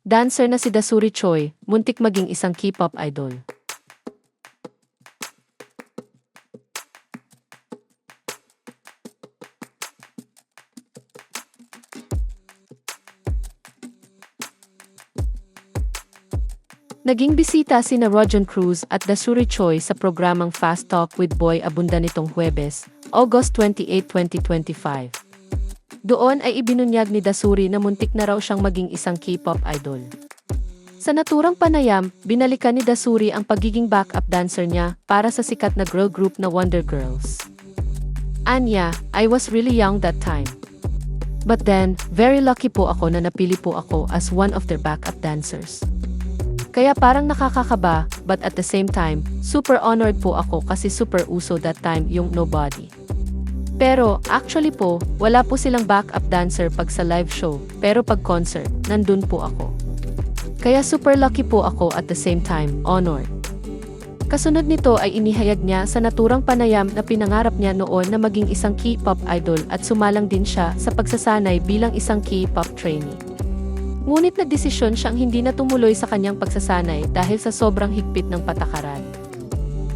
Dancer na si Dasuri Choi, muntik maging isang K-pop idol. Naging bisita sina Rojon Cruz at Dasuri Choi sa programang Fast Talk with Boy Abunda nitong Huwebes, August 28, 2025. Doon ay ibinunyag ni Dasuri na muntik na raw siyang maging isang K-pop idol. Sa naturang panayam, binalikan ni Dasuri ang pagiging backup dancer niya para sa sikat na girl group na Wonder Girls. Anya, I was really young that time. But then, very lucky po ako na napili po ako as one of their backup dancers. Kaya parang nakakakaba, but at the same time, super honored po ako kasi super uso that time yung Nobody. Pero, actually po, wala po silang backup dancer pag sa live show, pero pag concert, nandun po ako. Kaya super lucky po ako at the same time, honored. Kasunod nito ay inihayag niya sa naturang panayam na pinangarap niya noon na maging isang K-pop idol at sumalang din siya sa pagsasanay bilang isang K-pop trainee. Ngunit nagdesisyon siyang hindi na tumuloy sa kanyang pagsasanay dahil sa sobrang higpit ng patakaran.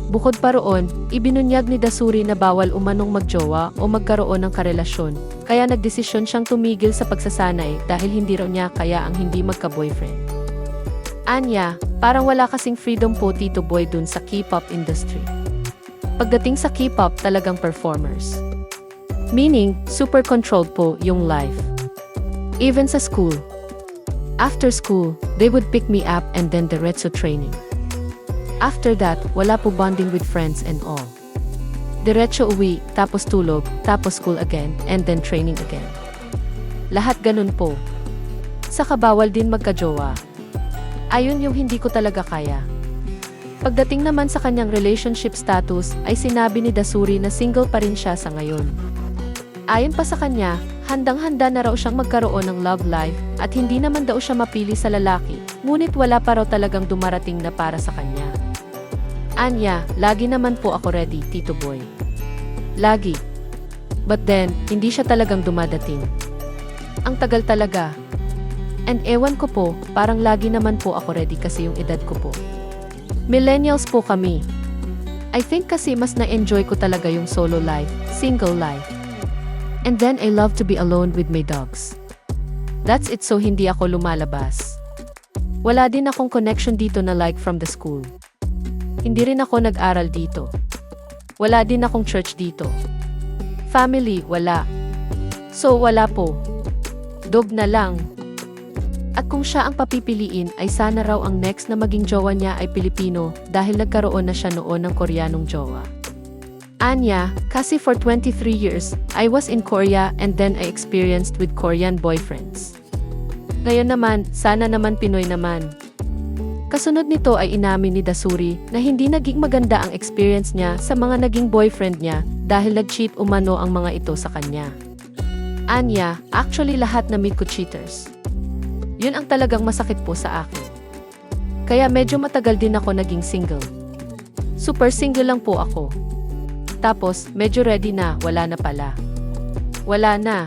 Bukod pa roon, ibinunyag ni Dasuri na bawal umanong magjowa o magkaroon ng karelasyon, kaya nagdesisyon siyang tumigil sa pagsasanay dahil hindi raw niya kaya ang hindi magka-boyfriend. Anya, parang wala kasing freedom po Tito Boy dun sa K-pop industry. Pagdating sa K-pop talagang performers. Meaning, super controlled po yung life. Even sa school. After school, they would pick me up and then diretso training. After that, wala po bonding with friends and all. Diretso uwi, tapos tulog, tapos school again, and then training again. Lahat ganun po. Saka bawal din magkajowa. Ayun yung hindi ko talaga kaya. Pagdating naman sa kanyang relationship status, ay sinabi ni Dasuri na single pa rin siya sa ngayon. Ayon pa sa kanya, handang-handa na raw siyang magkaroon ng love life at hindi naman daw siya mapili sa lalaki, ngunit wala pa raw talagang dumarating na para sa kanya. Anya, lagi naman po ako ready, Tito Boy. Lagi. But then, hindi siya talagang dumadating. Ang tagal talaga. And ewan ko po, parang lagi naman po ako ready kasi yung edad ko po. Millennials po kami. I think kasi mas na-enjoy ko talaga yung solo life, single life. And then I love to be alone with my dogs. That's it, so hindi ako lumalabas. Wala din akong connection dito na like from the school. Hindi rin ako nag-aral dito. Wala din akong church dito. Family, wala. So wala po. Dog na lang. At kung siya ang papipiliin ay sana raw ang next na maging jowa niya ay Pilipino dahil nagkaroon na siya noon ng Koreanong jowa. Anya, kasi for 23 years, I was in Korea and then I experienced with Korean boyfriends. Ngayon naman, sana naman Pinoy naman. Kasunod nito ay inamin ni Dasuri na hindi naging maganda ang experience niya sa mga naging boyfriend niya dahil nag-cheat umano ang mga ito sa kanya. Anya, actually lahat na meet ko cheaters. Yun ang talagang masakit po sa akin. Kaya medyo matagal din ako naging single. Super single lang po ako. Tapos, medyo ready na, wala na pala. Wala na.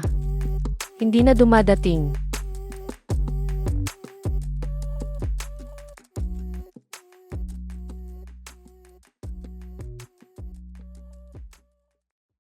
Hindi na dumadating.